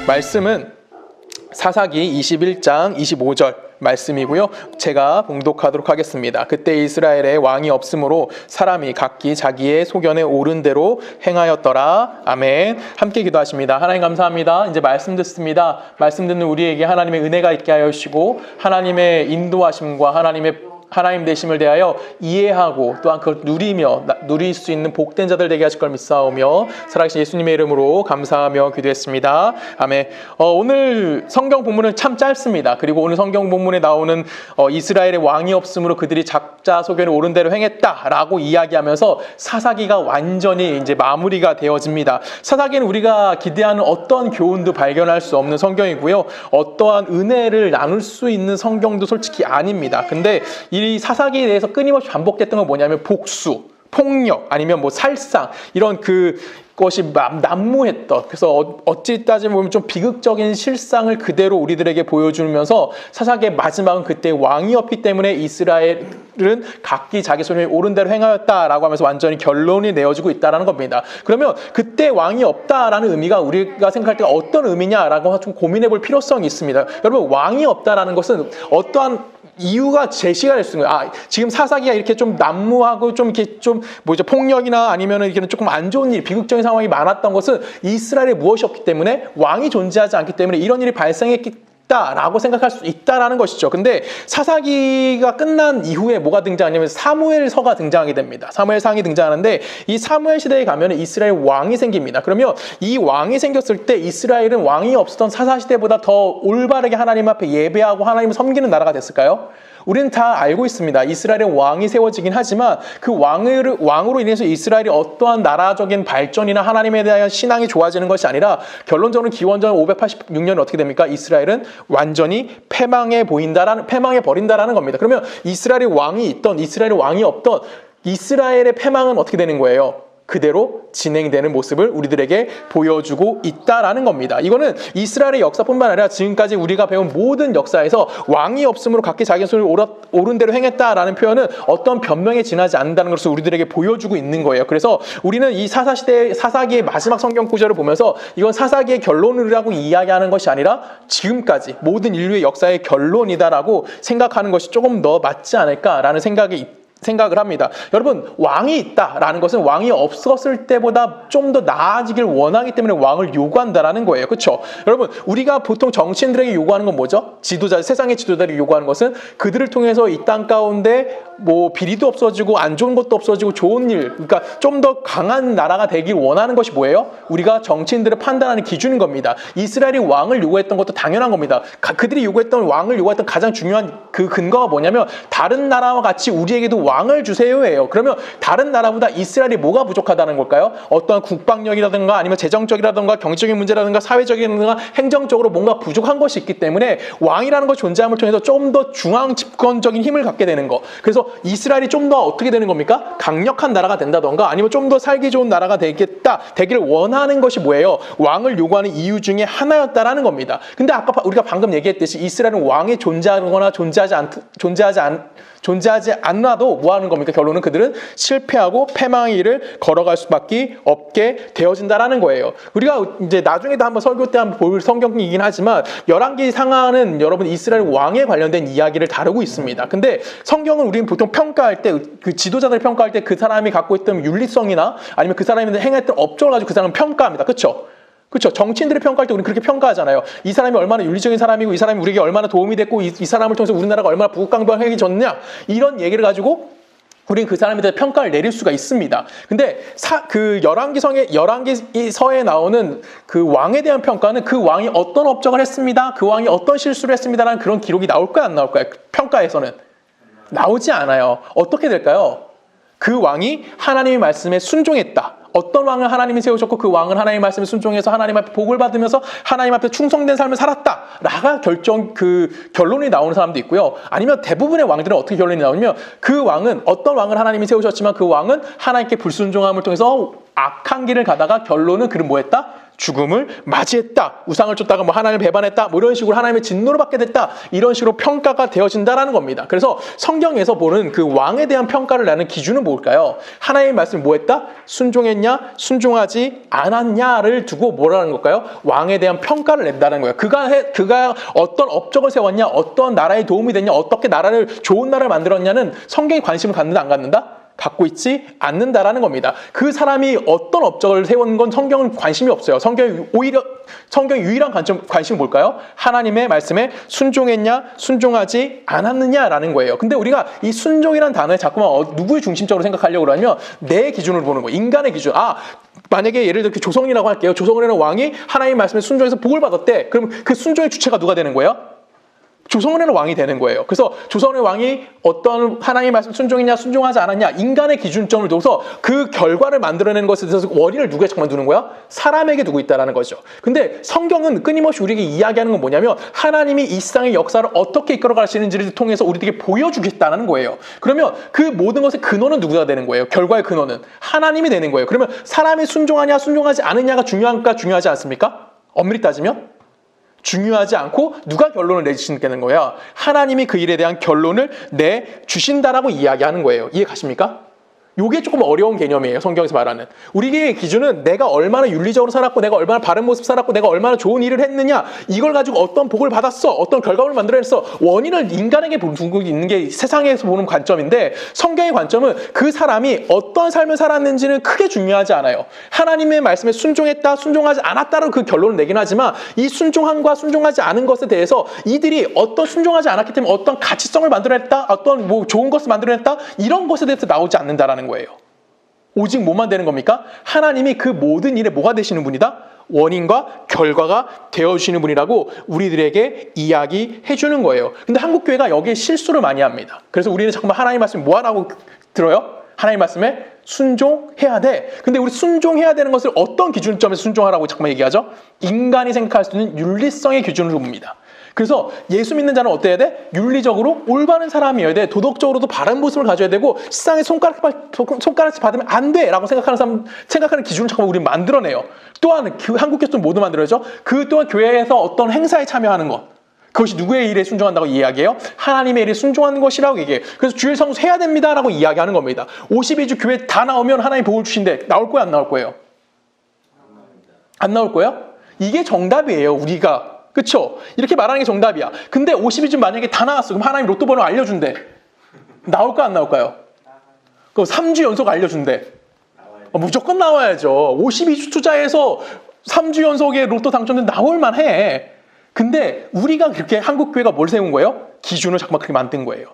말씀은 사사기 21장 25절 말씀이고요. 제가 봉독하도록 하겠습니다. 그때 이스라엘에 왕이 없으므로 사람이 각기 자기의 소견에 옳은 대로 행하였더라. 아멘. 함께 기도하십니다. 하나님 감사합니다. 이제 말씀 듣습니다. 말씀 듣는 우리에게 하나님의 은혜가 있게 하여 주시고 하나님의 인도하심과 하나님 되심을 대하여 이해하고 또한 그걸 누리며 누릴 수 있는 복된 자들 되게 하실 걸 믿사오며 살아계신 예수님의 이름으로 감사하며 기도했습니다. 아멘. 오늘 성경 본문은 참 짧습니다. 그리고 오늘 성경 본문에 나오는 이스라엘의 왕이 없으므로 그들이 작자 소견에 옳은 대로 행했다라고 이야기하면서 사사기가 완전히 이제 마무리가 되어집니다. 사사기는 우리가 기대하는 어떤 교훈도 발견할 수 없는 성경이고요. 어떠한 은혜를 나눌 수 있는 성경도 솔직히 아닙니다. 근데 이 사사기에 대해서 끊임없이 반복됐던 건 뭐냐면 복수, 폭력, 아니면 뭐 살상 이런 그것이 난무했던, 그래서 어찌 따지면 좀 비극적인 실상을 그대로 우리들에게 보여주면서 사사기의 마지막은 그때 왕이 없기 때문에 이스라엘은 각기 자기 손에 옳은 대로 행하였다라고 하면서 완전히 결론이 내어지고 있다는 겁니다. 그러면 그때 왕이 없다라는 의미가 우리가 생각할 때 어떤 의미냐라고 좀 고민해 볼 필요성이 있습니다. 여러분, 왕이 없다라는 것은 어떠한 이유가 제시가 됐습니다. 지금 사사기가 이렇게 좀 난무하고 좀 이렇게 좀 뭐죠, 폭력이나 아니면은 이렇게 조금 안 좋은 일, 비극적인 상황이 많았던 것은 이스라엘에 무엇이 없기 때문에, 왕이 존재하지 않기 때문에 이런 일이 발생했다라고 생각할 수 있다라는 것이죠. 근데 사사기가 끝난 이후에 뭐가 등장하냐면 사무엘서가 등장하게 됩니다. 사무엘상이 등장하는데 이 사무엘 시대에 가면 이스라엘 왕이 생깁니다. 그러면 이 왕이 생겼을 때 이스라엘은 왕이 없었던 사사 시대보다 더 올바르게 하나님 앞에 예배하고 하나님을 섬기는 나라가 됐을까요? 우리는 다 알고 있습니다. 이스라엘의 왕이 세워지긴 하지만 그 왕으로 인해서 이스라엘이 어떠한 나라적인 발전이나 하나님에 대한 신앙이 좋아지는 것이 아니라 결론적으로 기원전 586년에 어떻게 됩니까? 이스라엘은 완전히 패망해 버린다라는 겁니다. 그러면 이스라엘의 왕이 있던, 이스라엘의 왕이 없던, 이스라엘의 패망은 어떻게 되는 거예요? 그대로 진행되는 모습을 우리들에게 보여주고 있다라는 겁니다. 이거는 이스라엘의 역사뿐만 아니라 지금까지 우리가 배운 모든 역사에서 왕이 없으므로 각기 자기 손을 옳은 대로 행했다라는 표현은 어떤 변명에 지나지 않는다는 것을 우리들에게 보여주고 있는 거예요. 그래서 우리는 이 사사기의 마지막 성경 구절을 보면서 이건 사사기의 결론이라고 이야기하는 것이 아니라 지금까지 모든 인류의 역사의 결론이다라고 생각하는 것이 조금 더 맞지 않을까라는 생각을 합니다. 여러분, 왕이 있다라는 것은 왕이 없었을 때보다 좀 더 나아지길 원하기 때문에 왕을 요구한다라는 거예요. 그렇죠? 여러분, 우리가 보통 정치인들에게 요구하는 건 뭐죠? 세상의 지도자들이 요구하는 것은 그들을 통해서 이 땅 가운데 뭐 비리도 없어지고 안 좋은 것도 없어지고 좋은 일, 그러니까 좀 더 강한 나라가 되길 원하는 것이 뭐예요? 우리가 정치인들을 판단하는 기준인 겁니다. 이스라엘이 왕을 요구했던 것도 당연한 겁니다. 그들이 왕을 요구했던 가장 중요한 그 근거가 뭐냐면 다른 나라와 같이 우리에게도 왕을 주세요예요. 그러면 다른 나라보다 이스라엘이 뭐가 부족하다는 걸까요? 어떤 국방력이라든가 아니면 재정적이라든가 경제적인 문제라든가 사회적이라든가 행정적으로 뭔가 부족한 것이 있기 때문에 왕이라는 것이 존재함을 통해서 좀 더 중앙 집권적인 힘을 갖게 되는 거. 그래서 이스라엘이 좀 더 어떻게 되는 겁니까? 강력한 나라가 된다던가 아니면 좀 더 살기 좋은 나라가 되기를 원하는 것이 뭐예요? 왕을 요구하는 이유 중에 하나였다라는 겁니다. 근데 아까 우리가 방금 얘기했듯이 이스라엘은 왕이 존재하거나 존재하지 않아도 뭐 하는 겁니까? 결론은 그들은 실패하고 패망의 일을 걸어갈 수밖에 없게 되어진다라는 거예요. 우리가 이제 나중에도 한번 설교 때 한번 볼 성경이긴 하지만 열왕기 상하는 여러분 이스라엘 왕에 관련된 이야기를 다루고 있습니다. 근데 성경은 우리는 보통 평가할 때, 그 지도자들 평가할 때 그 사람이 갖고 있던 윤리성이나 아니면 그 사람이 행했던 업적을 가지고 그 사람을 평가합니다. 그렇죠? 그렇죠. 정치인들이 평가할 때 우리는 그렇게 평가하잖아요. 이 사람이 얼마나 윤리적인 사람이고 이 사람이 우리에게 얼마나 도움이 됐고 이 사람을 통해서 우리나라가 얼마나 부국강병해졌냐, 이런 얘기를 가지고 우리는 그 사람에 대해 평가를 내릴 수가 있습니다. 근데 그 열왕기서에 나오는 그 왕에 대한 평가는 그 왕이 어떤 업적을 했습니다, 그 왕이 어떤 실수를 했습니다라는 그런 기록이 나올까요, 안 나올까요? 평가에서는 나오지 않아요. 어떻게 될까요? 그 왕이 하나님의 말씀에 순종했다. 어떤 왕을 하나님이 세우셨고 그 왕은 하나님의 말씀에 순종해서 하나님 앞에 복을 받으면서 하나님 앞에 충성된 삶을 살았다 라가 결론이 나오는 사람도 있고요. 아니면 대부분의 왕들은 어떻게 결론이 나오냐면 그 왕은 어떤 왕을 하나님이 세우셨지만 그 왕은 하나님께 불순종함을 통해서 악한 길을 가다가 결론은 그는 뭐했다? 죽음을 맞이했다. 우상을 쫓다가 뭐 하나님을 배반했다. 뭐 이런 식으로 하나님의 진노를 받게 됐다. 이런 식으로 평가가 되어진다라는 겁니다. 그래서 성경에서 보는 그 왕에 대한 평가를 내는 기준은 뭘까요? 하나님의 말씀을 뭐 했다? 순종했냐? 순종하지 않았냐를 두고 뭐라는 걸까요? 왕에 대한 평가를 낸다는 거예요. 그가 어떤 업적을 세웠냐? 어떤 나라에 도움이 됐냐? 어떻게 나라를 좋은 나라를 만들었냐는 성경이 관심을 갖는다 안 갖는다? 갖고 있지 않는다라는 겁니다. 그 사람이 어떤 업적을 세운 건 성경은 관심이 없어요. 성경의 유일한 관심은 뭘까요? 하나님의 말씀에 순종했냐, 순종하지 않았느냐라는 거예요. 근데 우리가 이 순종이라는 단어에 자꾸만 누구의 중심적으로 생각하려고 그러면 내 기준을 보는 거예요. 인간의 기준. 만약에 예를 들어 조성이라고 할게요. 조성이라는 왕이 하나님의 말씀에 순종해서 복을 받았대. 그럼 그 순종의 주체가 누가 되는 거예요? 조성원의 왕이 되는 거예요. 그래서 조성원의 왕이 어떤 하나님의 말씀 순종했냐 순종하지 않았냐 인간의 기준점을 둬서 그 결과를 만들어내는 것에 대해서 원인을 누구에 정말 두는 거야? 사람에게 두고 있다는 거죠. 근데 성경은 끊임없이 우리에게 이야기하는 건 뭐냐면 하나님이 이 세상의 역사를 어떻게 이끌어 가시는지를 통해서 우리에게 보여주겠다는 거예요. 그러면 그 모든 것의 근원은 누구가 되는 거예요? 결과의 근원은 하나님이 되는 거예요. 그러면 사람이 순종하냐 순종하지 않느냐가 중요한가 중요하지 않습니까? 엄밀히 따지면 중요하지 않고 누가 결론을 내주시는 거야? 하나님이 그 일에 대한 결론을 내주신다라고 이야기하는 거예요. 이해 가십니까? 이게 조금 어려운 개념이에요. 성경에서 말하는. 우리의 기준은 내가 얼마나 윤리적으로 살았고 내가 얼마나 바른 모습 살았고 내가 얼마나 좋은 일을 했느냐 이걸 가지고 어떤 복을 받았어 어떤 결과물을 만들어냈어 원인을 인간에게 두고 있는 게 세상에서 보는 관점인데 성경의 관점은 그 사람이 어떤 삶을 살았는지는 크게 중요하지 않아요. 하나님의 말씀에 순종했다 순종하지 않았다로 그 결론을 내긴 하지만 이 순종함과 순종하지 않은 것에 대해서 이들이 어떤 순종하지 않았기 때문에 어떤 가치성을 만들어냈다 어떤 뭐 좋은 것을 만들어냈다 이런 것에 대해서 나오지 않는다라는 거예요. 오직 뭐만 되는 겁니까? 하나님이 그 모든 일에 뭐가 되시는 분이다? 원인과 결과가 되어주시는 분이라고 우리들에게 이야기해 주는 거예요. 근데 한국교회가 여기에 실수를 많이 합니다. 그래서 우리는 잠깐만 하나님 말씀 뭐 하라고 들어요? 하나님 말씀에 순종해야 돼. 근데 우리 순종해야 되는 것을 어떤 기준점에서 순종하라고 잠깐만 얘기하죠? 인간이 생각할 수 있는 윤리성의 기준으로 봅니다. 그래서 예수 믿는 자는 어때야 돼? 윤리적으로 올바른 사람이어야 돼. 도덕적으로도 바른 모습을 가져야 되고 세상에 손가락질 받으면 안 돼 라고 생각하는 기준을 잠깐만 우리 만들어내요. 또한 한국 교회도 모두 만들어야죠. 그 또한 교회에서 어떤 행사에 참여하는 것 그것이 누구의 일에 순종한다고 이야기해요? 하나님의 일에 순종하는 것이라고 얘기해요. 그래서 주일 성수 해야 됩니다라고 이야기하는 겁니다. 52주 교회 다 나오면 하나님 복을 주신대. 나올 거예요? 안 나올 거예요? 안 나올 거예요? 이게 정답이에요. 우리가. 그쵸? 이렇게 말하는 게 정답이야. 근데 52주 만약에 다 나왔어. 그럼 하나님 로또 번호 알려준대. 나올까 안 나올까요? 그럼 3주 연속 알려준대. 무조건 나와야죠. 52주 투자해서 3주 연속에 로또 당첨된 나올만 해. 근데 우리가 그렇게 한국교회가 뭘 세운 거예요? 기준을 잠깐만 그렇게 만든 거예요.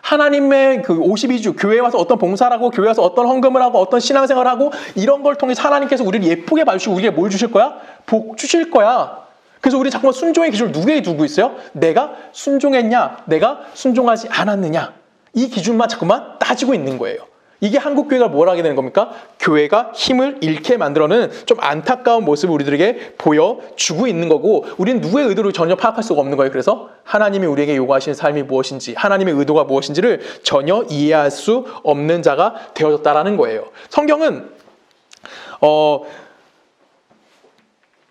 하나님의 그 52주 교회에 와서 어떤 봉사를 하고 교회에 와서 어떤 헌금을 하고 어떤 신앙생활을 하고 이런 걸 통해서 하나님께서 우리를 예쁘게 봐주시고 우리에게 뭘 주실 거야? 복 주실 거야. 그래서 우리 잠깐만 순종의 기준을 누구에게 두고 있어요? 내가 순종했냐? 내가 순종하지 않았느냐? 이 기준만 자꾸만 따지고 있는 거예요. 이게 한국교회가 뭘 하게 되는 겁니까? 교회가 힘을 잃게 만들어는 좀 안타까운 모습을 우리들에게 보여주고 있는 거고 우리는 누구의 의도를 전혀 파악할 수가 없는 거예요. 그래서 하나님이 우리에게 요구하시는 삶이 무엇인지 하나님의 의도가 무엇인지를 전혀 이해할 수 없는 자가 되어졌다라는 거예요. 성경은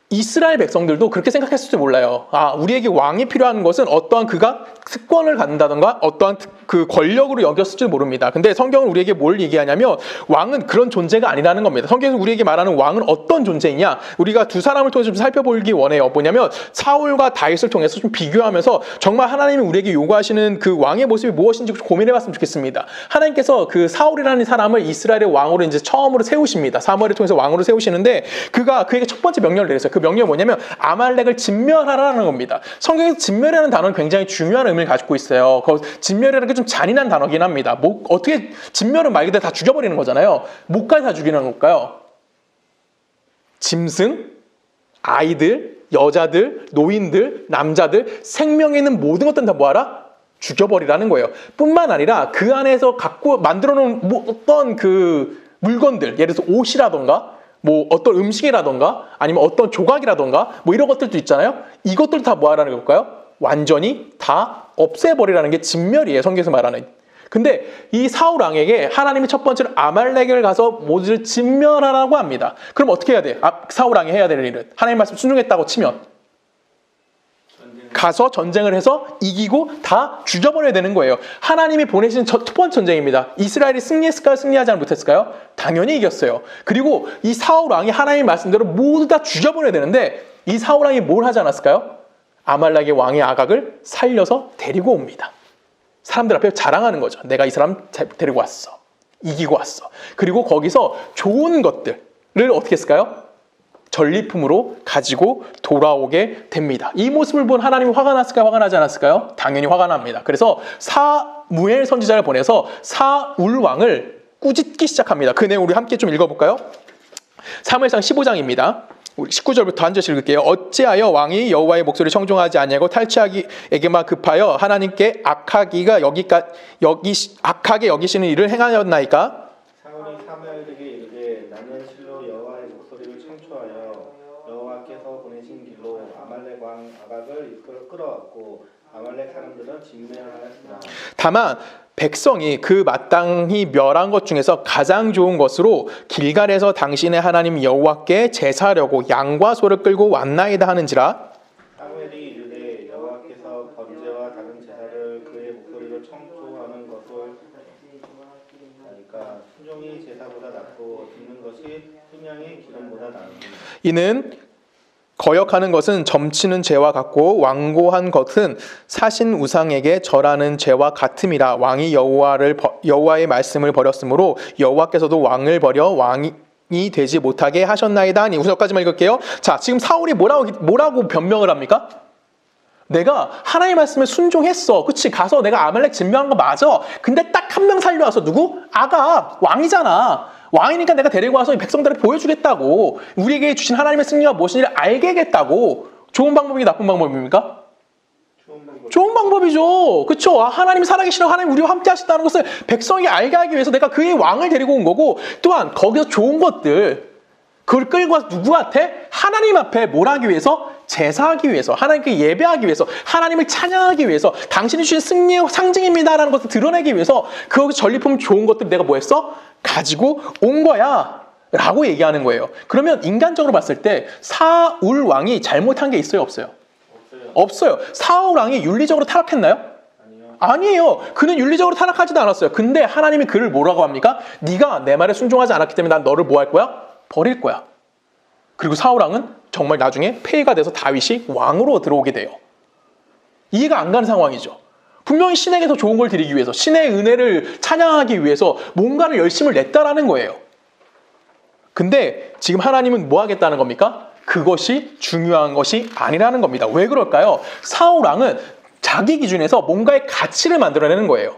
이스라엘 백성들도 그렇게 생각했을지 몰라요. 우리에게 왕이 필요한 것은 어떠한 그가 특권을 갖는다던가 어떠한 그 권력으로 여겼을지 모릅니다. 근데 성경은 우리에게 뭘 얘기하냐면 왕은 그런 존재가 아니라는 겁니다. 성경에서 우리에게 말하는 왕은 어떤 존재이냐? 우리가 두 사람을 통해서 좀 살펴보기 원해요. 뭐냐면 사울과 다윗을 통해서 좀 비교하면서 정말 하나님이 우리에게 요구하시는 그 왕의 모습이 무엇인지 고민해봤으면 좋겠습니다. 하나님께서 그 사울이라는 사람을 이스라엘의 왕으로 이제 처음으로 세우십니다. 사무엘을 통해서 왕으로 세우시는데 그에게 첫 번째 명령을 내렸어요. 그 명령이 뭐냐면 아말렉을 진멸하라는 겁니다. 성경에서 진멸이라는 단어는 굉장히 중요한 의미를 가지고 있어요. 진멸이라는 게 좀 잔인한 단어긴 합니다. 어떻게 진멸은 말 그대로 다 죽여버리는 거잖아요. 뭐까지 다 죽이는 걸까요? 짐승, 아이들, 여자들, 노인들, 남자들, 생명에 있는 모든 것들은 다 뭐하라? 죽여버리라는 거예요. 뿐만 아니라 그 안에서 만들어 놓은 어떤 그 물건들, 예를 들어서 옷이라던가 뭐 어떤 음식이라던가 아니면 어떤 조각이라던가 뭐 이런 것들도 있잖아요. 이것들 다 뭐 하라는 걸까요? 완전히 다 없애버리라는 게 진멸이에요. 성경에서 말하는. 근데 이 사울 왕에게 하나님이 첫 번째로 아말렉을 가서 모두를 진멸하라고 합니다. 그럼 어떻게 해야 돼? 사울 왕이 해야 되는 일은 하나님 말씀 순종했다고 치면 가서 전쟁을 해서 이기고 다 죽여버려야 되는 거예요. 하나님이 보내신 첫 번째 전쟁입니다. 이스라엘이 승리했을까요? 승리하지 못했을까요? 당연히 이겼어요. 그리고 이 사울 왕이 하나님 말씀대로 모두 다 죽여버려야 되는데 이 사울 왕이 뭘 하지 않았을까요? 아말렉의 왕의 아각을 살려서 데리고 옵니다. 사람들 앞에 자랑하는 거죠. 내가 이 사람 데리고 왔어. 이기고 왔어. 그리고 거기서 좋은 것들을 어떻게 했을까요? 전리품으로 가지고 돌아오게 됩니다. 이 모습을 본 하나님이 화가 났을까요? 화가 나지 않았을까요? 당연히 화가 납니다. 그래서 사무엘 선지자를 보내서 사울 왕을 꾸짖기 시작합니다. 그 내용 우리 함께 좀 읽어볼까요? 사무엘상 15장입니다. 우리 19절부터 한 절씩 읽을게요. 어찌하여 왕이 여호와의 목소리를 청종하지 아니하고 탈취하기에게만 급하여 하나님께 악하게 여기시는 일을 행하였나이까? 사울이 사무엘에게 이르되 나는 실로 여호와의 목소리를 청초하여 여호와께서 보내신 길로 아말렉 왕 아각을 끌어왔고 아말렉 사람들은 진멸하였으나 다만 백성이 그 마땅히 멸한 것 중에서 가장 좋은 것으로 길갈에서 당신의 하나님 여호와께 제사하려고 양과 소를 끌고 왔나이다 하는지라. 사무엘이 이르되 여호와께서 번제와 다른 제사를 그의 목소리를 청초하는 것을 하니까 순종이 제사보다 낫고 듣는 것이 순양의 기름보다 나으니 이는 거역하는 것은 점치는 죄와 같고 완고한 것은 사신 우상에게 절하는 죄와 같음이라. 왕이 여호와의 말씀을 버렸으므로 여호와께서도 왕을 버려 왕이 되지 못하게 하셨나이다 하니. 우선까지만 읽을게요. 자, 지금 사울이 뭐라고 변명을 합니까? 내가 하나님의 말씀에 순종했어. 그치? 가서 내가 아말렉 진멸한 거 맞아. 근데 딱 한 명 살려와서 누구? 아각 왕이잖아. 왕이니까 내가 데리고 와서 백성들에게 보여주겠다고. 우리에게 주신 하나님의 승리가 무엇인지를 알게 하겠다고. 좋은 방법이 나쁜 방법입니까? 좋은 방법이죠. 그렇죠? 하나님이 살아계시고 하나님 우리와 함께 하신다는 것을 백성이 알게 하기 위해서 내가 그의 왕을 데리고 온 거고, 또한 거기서 좋은 것들 그걸 끌고 와서 누구한테? 하나님 앞에 뭘 하기 위해서? 제사하기 위해서, 하나님께 예배하기 위해서, 하나님을 찬양하기 위해서, 당신이 주신 승리의 상징입니다라는 것을 드러내기 위해서 거기서 전리품 좋은 것들 내가 뭐 했어? 가지고 온 거야 라고 얘기하는 거예요. 그러면 인간적으로 봤을 때 사울 왕이 잘못한 게 있어요? 없어요? 없어요. 사울 왕이 윤리적으로 타락했나요? 아니에요. 그는 윤리적으로 타락하지도 않았어요. 근데 하나님이 그를 뭐라고 합니까? 네가 내 말에 순종하지 않았기 때문에 난 너를 뭐 할 거야? 버릴 거야. 그리고 사울 왕은 정말 나중에 폐위가 돼서 다윗이 왕으로 들어오게 돼요. 이해가 안 가는 상황이죠. 분명히 신에게 더 좋은 걸 드리기 위해서, 신의 은혜를 찬양하기 위해서 뭔가를 열심을 냈다라는 거예요. 근데 지금 하나님은 뭐 하겠다는 겁니까? 그것이 중요한 것이 아니라는 겁니다. 왜 그럴까요? 사울 왕은 자기 기준에서 뭔가의 가치를 만들어내는 거예요.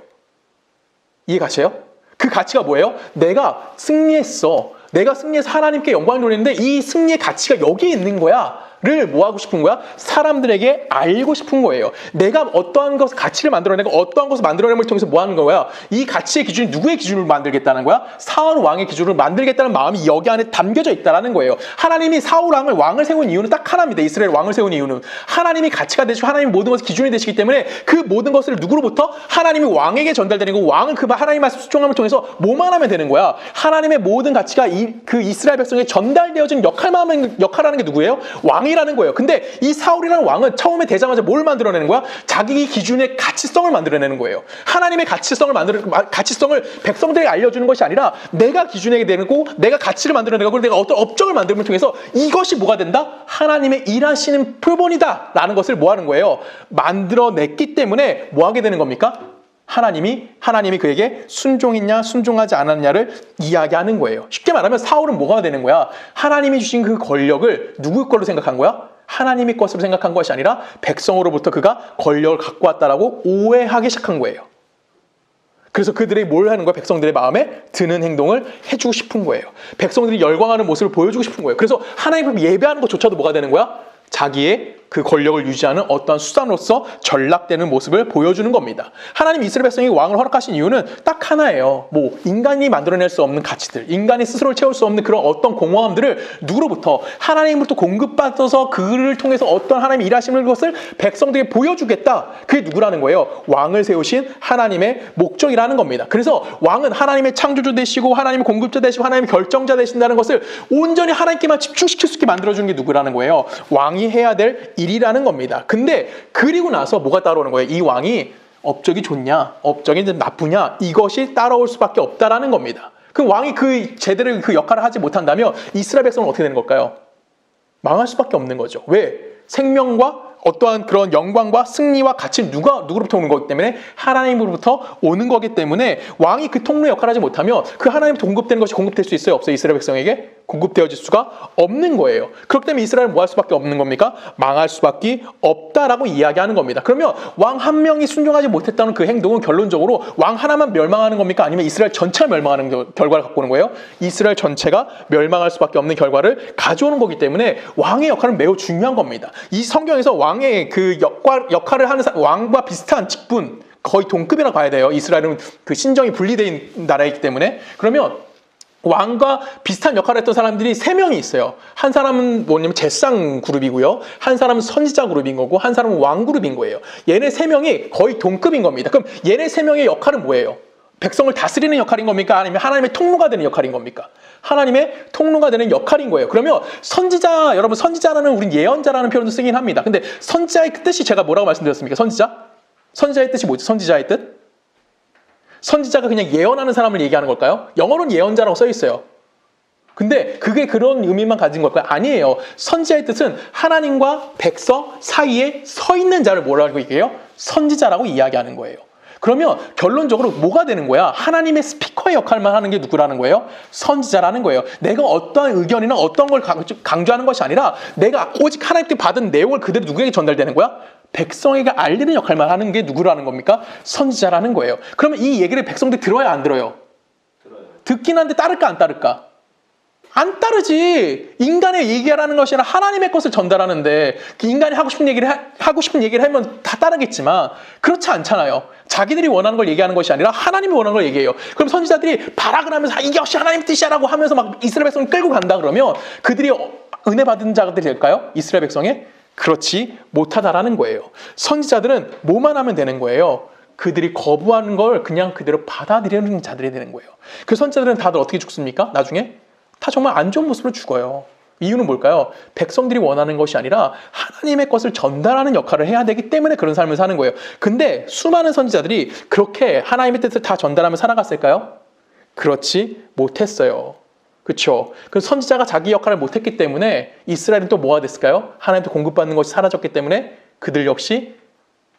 이해 가세요? 그 가치가 뭐예요? 내가 승리했어. 내가 승리해서 하나님께 영광을 돌리는데 이 승리의 가치가 여기 있는 거야 를 뭐 하고 싶은 거야? 사람들에게 알고 싶은 거예요. 내가 어떠한 것을 가치를 만들어내고 어떠한 것을 만들어내는 통해서 뭐 하는 거야? 이 가치의 기준이 누구의 기준을 만들겠다는 거야? 사울 왕의 기준을 만들겠다는 마음이 여기 안에 담겨져 있다는 거예요. 하나님이 사울 왕을 세운 이유는 딱 하나입니다. 이스라엘 왕을 세운 이유는 하나님이 가치가 되시고 하나님이 모든 것을 기준이 되시기 때문에 그 모든 것을 누구로부터? 하나님이 왕에게 전달되는 거고, 왕은 그 하나님 말씀 수종함을 통해서 뭐만 하면 되는 거야? 하나님의 모든 가치가 그 이스라엘 백성에 전달되어진 역할하는 게 누구예요? 왕이라는 거예요. 근데 이 사울이라는 왕은 처음에 되자마자 뭘 만들어내는 거야? 자기 기준의 가치성을 만들어내는 거예요. 하나님의 가치성을 백성들에게 알려주는 것이 아니라 내가 기준에게 되고 내가 가치를 만들어내고 그리고 내가 어떤 업적을 만들음을 통해서 이것이 뭐가 된다? 하나님의 일하시는 표본이다 라는 것을 뭐 하는 거예요? 만들어냈기 때문에 뭐 하게 되는 겁니까? 하나님이 그에게 순종했냐 순종하지 않았냐를 이야기하는 거예요. 쉽게 말하면 사울은 뭐가 되는 거야? 하나님이 주신 그 권력을 누구 걸로 생각한 거야? 하나님의 것으로 생각한 것이 아니라 백성으로부터 그가 권력을 갖고 왔다라고 오해하기 시작한 거예요. 그래서 그들이 뭘 하는 거야? 백성들의 마음에 드는 행동을 해주고 싶은 거예요. 백성들이 열광하는 모습을 보여주고 싶은 거예요. 그래서 하나님 앞에 예배하는 것조차도 뭐가 되는 거야? 자기의 그 권력을 유지하는 어떠한 수단으로서 전락되는 모습을 보여주는 겁니다. 하나님 이스라엘 백성이 왕을 허락하신 이유는 딱 하나예요. 뭐 인간이 만들어낼 수 없는 가치들, 인간이 스스로를 채울 수 없는 그런 어떤 공허함들을 누구로부터? 하나님으로부터 공급받아서 그를 통해서 어떤 하나님이 일하시는 것을 백성들에게 보여주겠다. 그게 누구라는 거예요? 왕을 세우신 하나님의 목적이라는 겁니다. 그래서 왕은 하나님의 창조주 되시고 하나님의 공급자 되시고 하나님의 결정자 되신다는 것을 온전히 하나님께만 집중시킬 수 있게 만들어주는 게 누구라는 거예요? 왕이 해야 될 일이라는 겁니다. 근데 그리고 나서 뭐가 따라오는 거예요? 이 왕이 업적이 좋냐, 업적이 나쁘냐, 이것이 따라올 수밖에 없다라는 겁니다. 그럼 왕이 제대로 그 역할을 하지 못한다면 이스라엘 백성은 어떻게 되는 걸까요? 망할 수밖에 없는 거죠. 왜? 생명과 어떠한 그런 영광과 승리와 가치는 누구로부터 오는 거기 때문에 하나님으로부터 오는 거기 때문에 왕이 그 통로 역할을 하지 못하면 그 하나님부터 공급되는 것이 공급될 수 있어요? 없어요? 이스라엘 백성에게 공급되어질 수가 없는 거예요. 그렇기 때문에 이스라엘은 뭐 할 수밖에 없는 겁니까? 망할 수밖에 없다라고 이야기하는 겁니다. 그러면 왕 한 명이 순종하지 못했다는 그 행동은 결론적으로 왕 하나만 멸망하는 겁니까? 아니면 이스라엘 전체가 멸망하는 결과를 갖고 오는 거예요? 이스라엘 전체가 멸망할 수밖에 없는 결과를 가져오는 거기 때문에 왕의 역할은 매우 중요한 겁니다. 이 성경에서 왕의 그 역할을 하는 왕과 비슷한 직분, 거의 동급이라고 봐야 돼요. 이스라엘은 그 신정이 분리된 나라이기 때문에. 그러면 왕과 비슷한 역할을 했던 사람들이 3명이 있어요. 한 사람은 뭐냐면 제사장 그룹이고요. 한 사람은 선지자 그룹인 거고 한 사람은 왕 그룹인 거예요. 얘네 3명이 거의 동급인 겁니다. 그럼 얘네 3명의 역할은 뭐예요? 백성을 다스리는 역할인 겁니까? 아니면 하나님의 통로가 되는 역할인 겁니까? 하나님의 통로가 되는 역할인 거예요. 그러면 선지자, 여러분 선지자라는 우린 예언자라는 표현도 쓰긴 합니다. 근데 선지자의 뜻이 제가 뭐라고 말씀드렸습니까? 선지자의 뜻이 뭐죠? 선지자의 뜻? 선지자가 그냥 예언하는 사람을 얘기하는 걸까요? 영어로는 예언자라고 써 있어요. 근데 그게 그런 의미만 가진 걸까요? 아니에요. 선지자의 뜻은 하나님과 백성 사이에 서 있는 자를 뭐라고 얘기해요? 선지자라고 이야기하는 거예요. 그러면 결론적으로 뭐가 되는 거야? 하나님의 스피커의 역할만 하는 게 누구라는 거예요? 선지자라는 거예요. 내가 어떠한 의견이나 어떤 걸 강조하는 것이 아니라 내가 오직 하나님께 받은 내용을 그대로 누구에게 전달되는 거야? 백성에게 알리는 역할만 하는 게 누구라는 겁니까? 선지자라는 거예요. 그러면 이 얘기를 백성들이 들어야 안 들어요? 듣긴 한데 따를까 안 따를까? 안 따르지. 인간의 얘기라는 것이 아니라 하나님의 것을 전달하는데 그 인간이 하고 싶은 얘기를 하면 다 따르겠지만 그렇지 않잖아요. 자기들이 원하는 걸 얘기하는 것이 아니라 하나님이 원하는 걸 얘기해요. 그럼 선지자들이 발악을 하면서 이게 역시 하나님의 뜻이라고 하면서 막 이스라엘 백성을 끌고 간다 그러면 그들이 은혜 받은 자들이 될까요? 이스라엘 백성에? 그렇지 못하다라는 거예요. 선지자들은 뭐만 하면 되는 거예요? 그들이 거부하는 걸 그냥 그대로 받아들이는 자들이 되는 거예요. 그 선지자들은 다들 어떻게 죽습니까? 나중에? 다 정말 안 좋은 모습으로 죽어요. 이유는 뭘까요? 백성들이 원하는 것이 아니라 하나님의 것을 전달하는 역할을 해야 되기 때문에 그런 삶을 사는 거예요. 근데 수많은 선지자들이 그렇게 하나님의 뜻을 다 전달하며 살아갔을까요? 그렇지 못했어요. 그렇죠. 그 선지자가 자기 역할을 못했기 때문에 이스라엘은 또 뭐가 됐을까요? 하나님도 공급받는 것이 사라졌기 때문에 그들 역시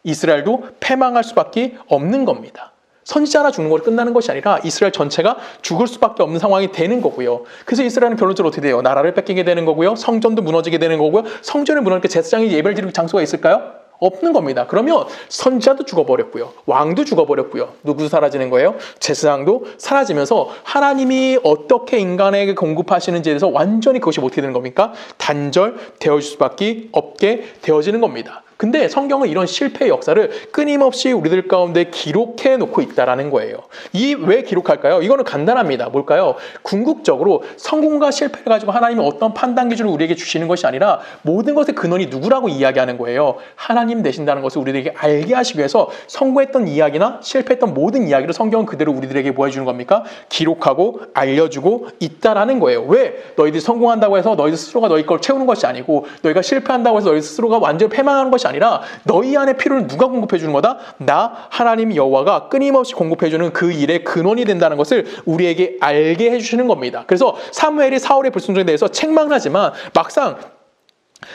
이스라엘도 패망할 수밖에 없는 겁니다. 선지자 하나 죽는 걸 끝나는 것이 아니라 이스라엘 전체가 죽을 수밖에 없는 상황이 되는 거고요. 그래서 이스라엘은 결론적으로 어떻게 돼요? 나라를 뺏기게 되는 거고요. 성전도 무너지게 되는 거고요. 성전이 무너지니까 제사장이 예배를 드릴 장소가 있을까요? 없는 겁니다. 그러면 선지자도 죽어버렸고요. 왕도 죽어버렸고요. 누구도 사라지는 거예요? 제사장도 사라지면서 하나님이 어떻게 인간에게 공급하시는지에 대해서 완전히 그것이 어떻게 되는 겁니까? 단절되어질 수밖에 없게 되어지는 겁니다. 근데 성경은 이런 실패의 역사를 끊임없이 우리들 가운데 기록해 놓고 있다라는 거예요. 왜 기록할까요? 이거는 간단합니다. 뭘까요? 궁극적으로 성공과 실패를 가지고 하나님이 어떤 판단 기준을 우리에게 주시는 것이 아니라 모든 것의 근원이 누구라고 이야기하는 거예요. 하나님 되신다는 것을 우리들에게 알게 하시기 위해서 성공했던 이야기나 실패했던 모든 이야기를 성경은 그대로 우리들에게 뭐 해주는 겁니까? 기록하고 알려주고 있다라는 거예요. 왜? 너희들이 성공한다고 해서 너희들 스스로가 너희 걸 채우는 것이 아니고 너희가 실패한다고 해서 너희 스스로가 완전히 패망하는 것이 아니라 너희 안에 필요를 누가 공급해 주는 거다? 나 하나님 여호와가 끊임없이 공급해 주는 그 일의 근원이 된다는 것을 우리에게 알게 해주시는 겁니다. 그래서 사무엘이 사울의 불순종에 대해서 책망을 하지만 막상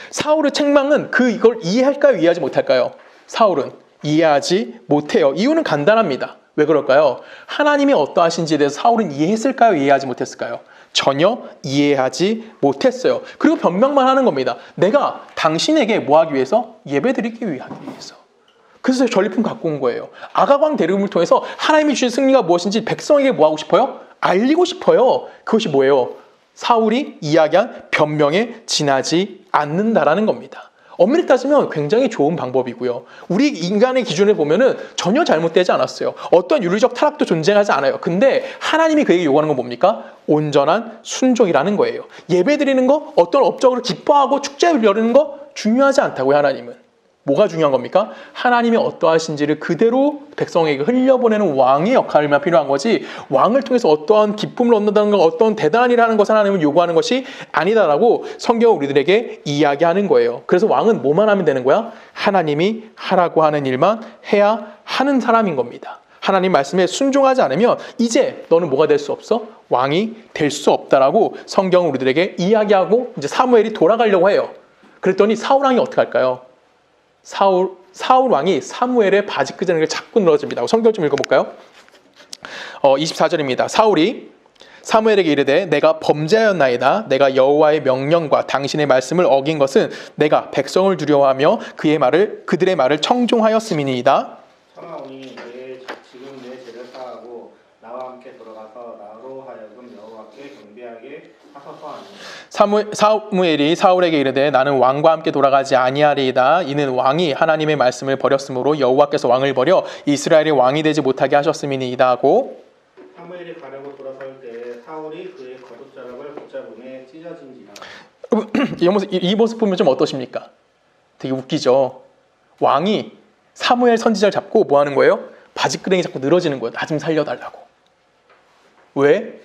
사울의 책망은 이걸 이해할까요? 이해하지 못할까요? 사울은 이해하지 못해요. 이유는 간단합니다. 왜 그럴까요? 하나님이 어떠하신지에 대해서 사울은 이해했을까요? 이해하지 못했을까요? 전혀 이해하지 못했어요. 그리고 변명만 하는 겁니다. 내가 당신에게 뭐 하기 위해서? 예배드리기 위해서. 그래서 전리품 갖고 온 거예요. 아가광 대륙을 통해서 하나님이 주신 승리가 무엇인지 백성에게 뭐 하고 싶어요? 알리고 싶어요. 그것이 뭐예요? 사울이 이야기한 변명에 지나지 않는다라는 겁니다. 엄밀히 따지면 굉장히 좋은 방법이고요. 우리 인간의 기준을 보면은 전혀 잘못되지 않았어요. 어떤 윤리적 타락도 존재하지 않아요. 근데 하나님이 그에게 요구하는 건 뭡니까? 온전한 순종이라는 거예요. 예배 드리는 거, 어떤 업적을 기뻐하고 축제를 여르는 거 중요하지 않다고요, 하나님은. 뭐가 중요한 겁니까? 하나님이 어떠하신지를 그대로 백성에게 흘려보내는 왕의 역할만 필요한 거지, 왕을 통해서 어떠한 기쁨을 얻는다는 것, 어떤 대단한 일을 하는 것을 하나님은 요구하는 것이 아니다라고 성경은 우리들에게 이야기하는 거예요. 그래서 왕은 뭐만 하면 되는 거야? 하나님이 하라고 하는 일만 해야 하는 사람인 겁니다. 하나님 말씀에 순종하지 않으면 이제 너는 뭐가 될 수 없어? 왕이 될 수 없다라고 성경은 우리들에게 이야기하고 이제 사무엘이 돌아가려고 해요. 그랬더니 사울 왕이 어떻게 할까요? 사울 왕이 사무엘의 바지끄러기를 잡고 늘어집니다. 성경 좀 읽어볼까요? 24절입니다. 사울이 사무엘에게 이르되 내가 범죄하였나이다. 내가 여호와의 명령과 당신의 말씀을 어긴 것은 내가 백성을 두려워하며 그들의 말을 청종하였음이니이다. 청하오니 지금 내 죄를 사하고 나와 함께 돌아가서 나로 하여금 여호와께 경배하게 하소서 하니. 사무엘이 사울에게 이르되 나는 왕과 함께 돌아가지 아니하리이다. 이는 왕이 하나님의 말씀을 버렸으므로 여호와께서 왕을 버려 이스라엘의 왕이 되지 못하게 하셨음이니이다 하고, 사무엘이 가려고 돌아설 때에 사울이 그의 겉옷자락을 붙잡음에 찢어진지라. 이 모습 보면 좀 어떠십니까? 되게 웃기죠. 왕이 사무엘 선지자를 잡고 뭐 하는 거예요? 바지끄레기 잡고 늘어지는 거예요. 나 좀 살려달라고. 왜?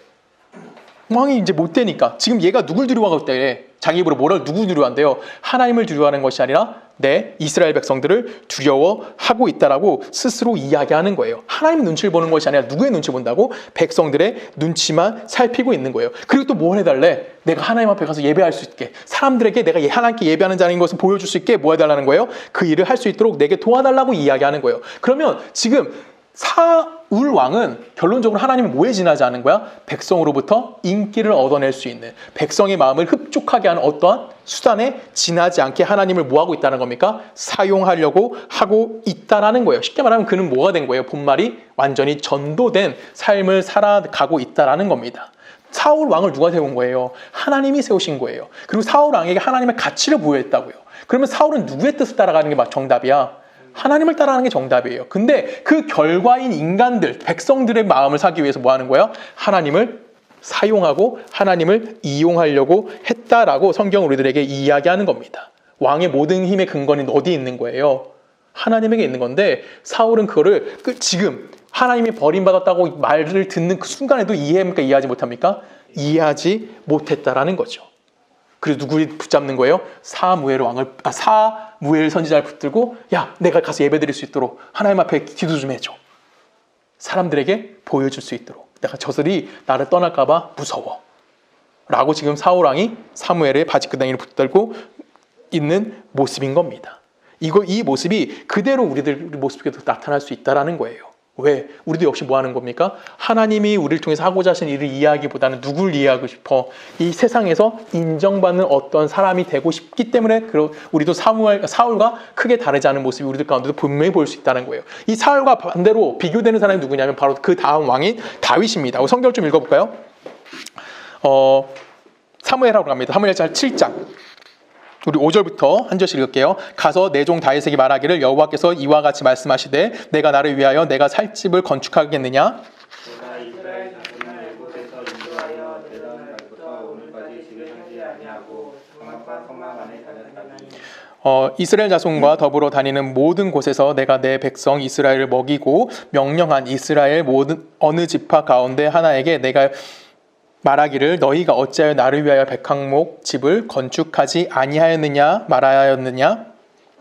왕이 이제 못 되니까. 지금 얘가 누굴 두려워하고 있대? 자기 입으로 뭐를 누구 두려워한대요? 하나님을 두려워하는 것이 아니라 내 이스라엘 백성들을 두려워하고 있다라고 스스로 이야기하는 거예요. 하나님 눈치를 보는 것이 아니라 누구의 눈치 본다고? 백성들의 눈치만 살피고 있는 거예요. 그리고 또 뭘 해달래? 내가 하나님 앞에 가서 예배할 수 있게, 사람들에게 내가 하나님께 예배하는 자인 것을 보여줄 수 있게 뭐 해달라는 거예요? 그 일을 할 수 있도록 내게 도와달라고 이야기하는 거예요. 그러면 지금 사울 왕은 결론적으로 하나님을 뭐에 지나지 않은 거야? 백성으로부터 인기를 얻어낼 수 있는, 백성의 마음을 흡족하게 하는 어떠한 수단에 지나지 않게 하나님을 뭐하고 있다는 겁니까? 사용하려고 하고 있다라는 거예요. 쉽게 말하면 그는 뭐가 된 거예요? 본말이 완전히 전도된 삶을 살아가고 있다라는 겁니다. 사울 왕을 누가 세운 거예요? 하나님이 세우신 거예요. 그리고 사울 왕에게 하나님의 가치를 부여했다고요. 그러면 사울은 누구의 뜻을 따라가는 게 정답이야? 하나님을 따라가는 게 정답이에요. 근데 그 결과인 인간들, 백성들의 마음을 사기 위해서 뭐 하는 거야? 하나님을 사용하고 하나님을 이용하려고 했다라고 성경 우리들에게 이야기하는 겁니다. 왕의 모든 힘의 근거는 어디에 있는 거예요? 하나님에게 있는 건데, 사울은 그거를 지금 하나님이 버림받았다고 말을 듣는 그 순간에도 이해합니까? 이해하지 못합니까? 이해하지 못했다라는 거죠. 그래서 누구를 붙잡는 거예요? 사무엘 선지자를 붙들고, 야, 내가 가서 예배드릴 수 있도록 하나님 앞에 기도 좀 해줘. 사람들에게 보여줄 수 있도록. 내가 저들이 나를 떠날까 봐 무서워. 라고 지금 사울 왕이 사무엘의 바지끄덩이를 붙들고 있는 모습인 겁니다. 이 모습이 그대로 우리들 모습에도 나타날 수 있다는 거예요. 왜? 우리도 역시 뭐 하는 겁니까? 하나님이 우리를 통해서 하고자 하신 일을 이해하기보다는 누굴 이해하고 싶어? 이 세상에서 인정받는 어떤 사람이 되고 싶기 때문에 우리도 사울과 크게 다르지 않은 모습이 우리들 가운데도 분명히 보일 수 있다는 거예요. 이 사울과 반대로 비교되는 사람이 누구냐면 바로 그 다음 왕인 다윗입니다. 성경을 좀 읽어볼까요? 사무엘하고 갑니다. 사무엘상 7장. 우리 5절부터 한 절씩 읽을게요. 가서 내 종 다윗에게 말하기를 여호와께서 이와 같이 말씀하시되 내가 나를 위하여 내가 살 집을 건축하겠느냐? 내가 이스라엘 자손을 애굽에서 인도하여 대단 날부터 오늘까지 집에 살지 아니하고 성막과 성막 안에 다녔다니. 이스라엘 자손과 더불어 다니는 모든 곳에서 내가 내 백성 이스라엘을 먹이고 명령한 이스라엘 모든 어느 지파 가운데 하나에게 내가 말하기를 너희가 어찌하여 나를 위하여 백항목 집을 건축하지 아니하였느냐 말하였느냐?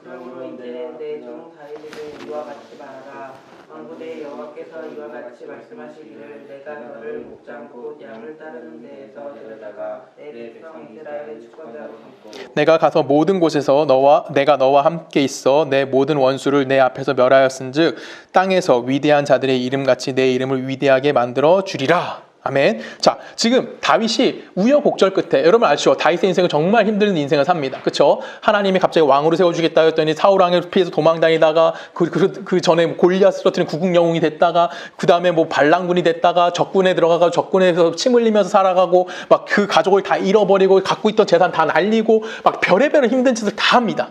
그러므로 이제는 내 종 다윗에게 이와 같이 말하라. 만군의 여호와께서 이와 같이 말씀하시기를 내가 너를 목장 곧 양을 따르는 데에서 데려다가 내 백성 이스라엘의 주권자로 삼고 내가 가서 모든 곳에서 내가 너와 함께 있어 내 모든 원수를 내 앞에서 멸하였은즉 땅에서 위대한 자들의 이름같이 내 이름을 위대하게 만들어 주리라. 아멘. 자, 지금 다윗이 우여곡절 끝에, 여러분 아시죠? 다윗의 인생은 정말 힘든 인생을 삽니다. 그렇죠? 하나님이 갑자기 왕으로 세워주겠다 했더니 사울 왕을 피해서 도망다니다가 그 전에 골리앗 쓰러뜨린 구국 영웅이 됐다가 그 다음에 반란군이 됐다가 적군에 들어가서 적군에서 침 흘리면서 살아가고 막 그 가족을 다 잃어버리고 갖고 있던 재산 다 날리고 막 별의별 힘든 짓을 다 합니다.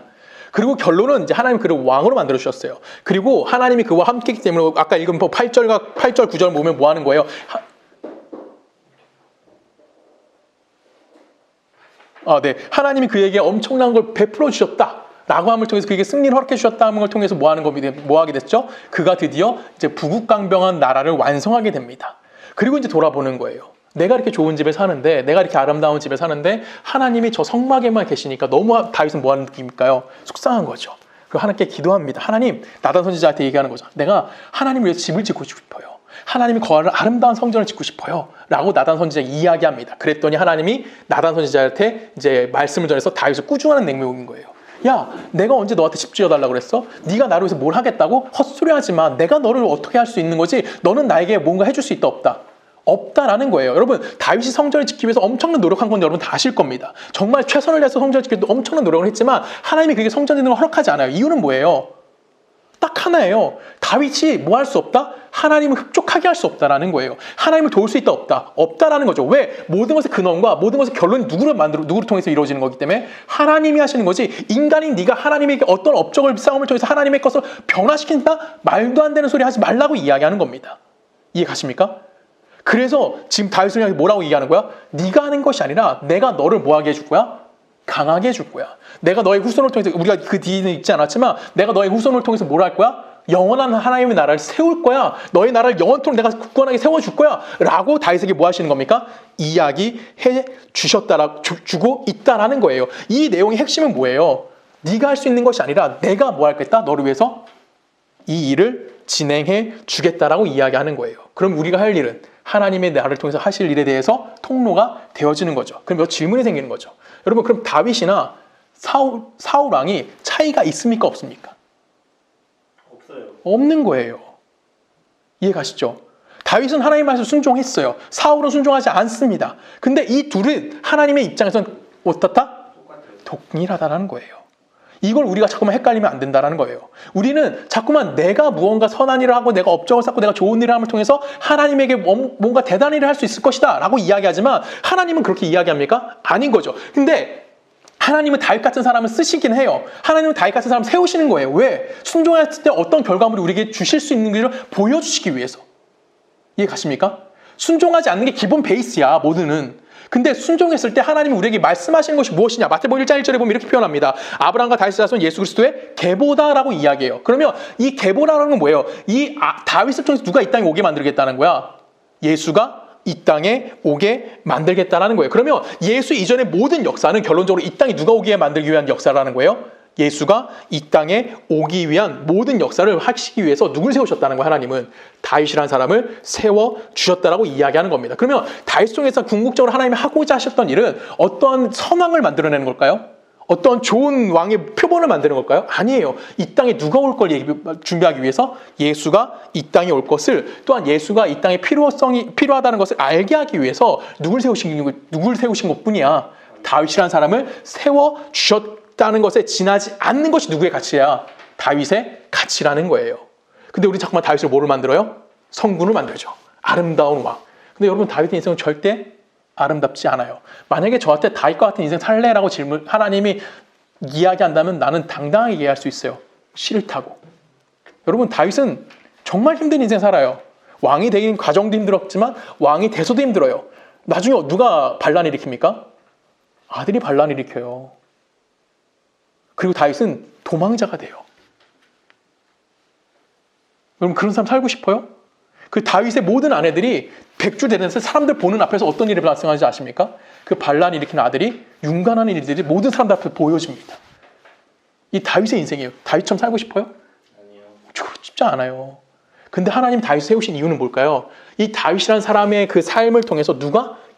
그리고 결론은 이제 하나님 그를 왕으로 만들어 주셨어요. 그리고 하나님이 그와 함께했기 때문에 아까 읽은 8절 9절 보면 뭐 하는 거예요? 네. 하나님이 그에게 엄청난 걸 베풀어 주셨다. 라고 함을 통해서 그에게 승리를 허락해 주셨다는 걸 통해서 뭐 하게 됐죠? 그가 드디어 이제 부국강병한 나라를 완성하게 됩니다. 그리고 이제 돌아보는 거예요. 내가 이렇게 좋은 집에 사는데, 내가 이렇게 아름다운 집에 사는데 하나님이 저 성막에만 계시니까 너무 다윗은 뭐 하는 느낌일까요? 속상한 거죠. 그리고 하나님께 기도합니다. 하나님, 나단 선지자한테 얘기하는 거죠. 내가 하나님을 위해서 집을 짓고 싶어요. 하나님이 거하는 아름다운 성전을 짓고 싶어요. 라고 나단 선지자가 이야기합니다. 그랬더니 하나님이 나단 선지자한테 이제 말씀을 전해서 다윗을 꾸중하는 냉명인 거예요. 야, 내가 언제 너한테 집 지어달라고 그랬어? 네가 나를 위해서 뭘 하겠다고? 헛소리하지 마. 내가 너를 어떻게 할 수 있는 거지? 너는 나에게 뭔가 해줄 수 있다 없다? 없다라는 거예요. 여러분, 다윗이 성전을 짓기 위해서 엄청난 노력한 건 여러분 다 아실 겁니다. 정말 최선을 다해서 성전을 짓기 위해서 엄청난 노력을 했지만 하나님이 그게 성전 짓는 걸 허락하지 않아요. 이유는 뭐예요? 딱 하나예요. 다윗이 뭐 할 수 없다? 하나님을 흡족하게 할 수 없다라는 거예요. 하나님을 도울 수 있다 없다? 없다라는 거죠. 왜? 모든 것의 근원과 모든 것의 결론이 누구를 통해서 이루어지는 거기 때문에 하나님이 하시는 거지, 인간인 네가 하나님에게 어떤 업적을 싸움을 통해서 하나님의 것을 변화시킨다? 말도 안 되는 소리 하지 말라고 이야기하는 겁니다. 이해 가십니까? 그래서 지금 다윗을 향해 뭐라고 얘기하는 거야? 네가 하는 것이 아니라 내가 너를 뭐하게 해줄 거야? 강하게 해줄 거야. 내가 너의 후손을 통해서, 우리가 그 뒤는 읽지 않았지만 내가 너의 후손을 통해서 뭘 할 거야? 영원한 하나님의 나라를 세울 거야. 너의 나라를 영원토록 내가 굳건하게 세워줄 거야. 라고 다윗에게 뭐 하시는 겁니까? 이야기해 주고 있다라는 거예요. 이 내용의 핵심은 뭐예요? 네가 할 수 있는 것이 아니라 내가 뭐 하겠다? 너를 위해서 이 일을 진행해 주겠다라고 이야기하는 거예요. 그럼 우리가 할 일은 하나님의 나라를 통해서 하실 일에 대해서 통로가 되어지는 거죠. 그럼 몇 질문이 생기는 거죠. 여러분, 그럼 다윗이나 사울 왕이 차이가 있습니까? 없습니까? 없어요. 없는 거예요. 이해 가시죠? 다윗은 하나님 말씀 순종했어요. 사울은 순종하지 않습니다. 근데 이 둘은 하나님의 입장에서는 어떻다? 동일하다는 거예요. 이걸 우리가 자꾸만 헷갈리면 안 된다는 거예요. 우리는 자꾸만 내가 무언가 선한 일을 하고 내가 업적을 쌓고 내가 좋은 일을 함을 통해서 하나님에게 뭔가 대단한 일을 할 수 있을 것이다 라고 이야기하지만 하나님은 그렇게 이야기합니까? 아닌 거죠. 근데 하나님은 다윗 같은 사람을 쓰시긴 해요. 하나님은 다윗 같은 사람을 세우시는 거예요. 왜? 순종했을 때 어떤 결과물이 우리에게 주실 수 있는 것을 보여주시기 위해서. 이해 가십니까? 순종하지 않는 게 기본 베이스야, 모두는. 근데 순종했을 때 하나님이 우리에게 말씀하시는 것이 무엇이냐? 마태복음 1장 1절에 보면 이렇게 표현합니다. 아브라함과 다윗의 자손 예수 그리스도의 계보다라고 이야기해요. 그러면 이 계보라는 건 뭐예요? 다윗을 통해서 누가 이 땅에 오게 만들겠다는 거야? 예수가 이 땅에 오게 만들겠다라는 거예요. 그러면 예수 이전의 모든 역사는 결론적으로 이 땅에 누가 오게 만들기 위한 역사라는 거예요? 예수가 이 땅에 오기 위한 모든 역사를 하시기 위해서 누굴 세우셨다는 거예요? 하나님은 다윗이라는 사람을 세워주셨다라고 이야기하는 겁니다. 그러면 다윗 통해서 궁극적으로 하나님이 하고자 하셨던 일은 어떠한 선왕을 만들어내는 걸까요? 어떤 좋은 왕의 표본을 만드는 걸까요? 아니에요. 이 땅에 누가 올 걸 준비하기 위해서 예수가 이 땅에 올 것을, 또한 예수가 이 땅에 필요하다는 것을 알게 하기 위해서 누굴 세우신 것뿐이야. 다윗이라는 사람을 세워주셨다는 것에 지나지 않는 것이 누구의 가치야? 다윗의 가치라는 거예요. 근데 우리 자꾸만 다윗을 뭐를 만들어요? 성군을 만들죠. 아름다운 왕. 근데 여러분, 다윗의 인생은 절대 아름답지 않아요. 만약에 저한테 다윗과 같은 인생 살래라고 하나님이 이야기한다면 나는 당당하게 얘기할 수 있어요. 싫다고. 여러분, 다윗은 정말 힘든 인생 살아요. 왕이 되긴 과정도 힘들었지만 왕이 돼서도 힘들어요. 나중에 누가 반란을 일으킵니까? 아들이 반란을 일으켜요. 그리고 다윗은 도망자가 돼요. 여러분, 그런 사람 살고 싶어요? 그 다윗의 모든 아내들이 백주 되면서 사람들 보는 앞에서 어떤 일이 발생하는지 아십니까? 그 반란을 일으키는 아들이 융간하는 일들이 모든 사람들 앞에 보여집니다. 이 다윗의 인생이에요. 다윗처럼 살고 싶어요? 아니요. 쉽지 않아요. 근데 하나님 다윗을 세우신 이유는 뭘까요? 이 다윗이라는 사람의 그 삶을 통해서